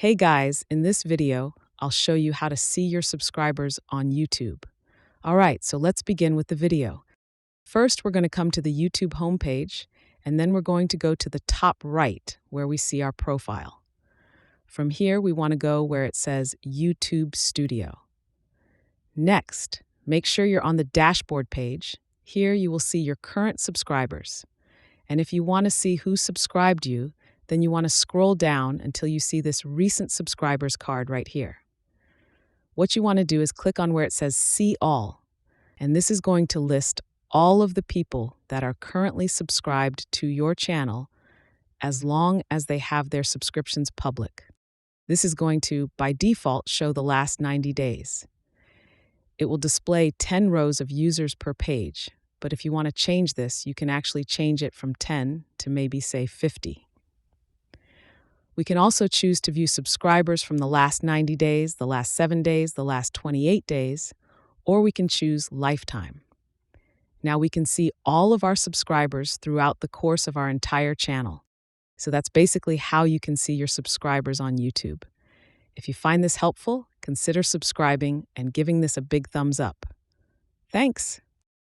Hey guys, in this video, I'll show you how to see your subscribers on YouTube. All right, so let's begin with the video. First, we're going to come to the YouTube homepage, and then we're going to go to the top right where we see our profile. From here, we want to go where it says YouTube Studio. Next, make sure you're on the dashboard page. Here you will see your current subscribers. And if you want to see who subscribed you, then you want to scroll down until you see this recent subscribers card right here. What you want to do is click on where it says See All, and this is going to list all of the people that are currently subscribed to your channel as long as they have their subscriptions public. This is going to, by default, show the last 90 days. It will display 10 rows of users per page, but if you want to change this, you can actually change it from 10 to maybe, say, 50. We can also choose to view subscribers from the last 90 days, the last 7 days, the last 28 days, or we can choose lifetime. Now we can see all of our subscribers throughout the course of our entire channel. So that's basically how you can see your subscribers on YouTube. If you find this helpful, consider subscribing and giving this a big thumbs up. Thanks!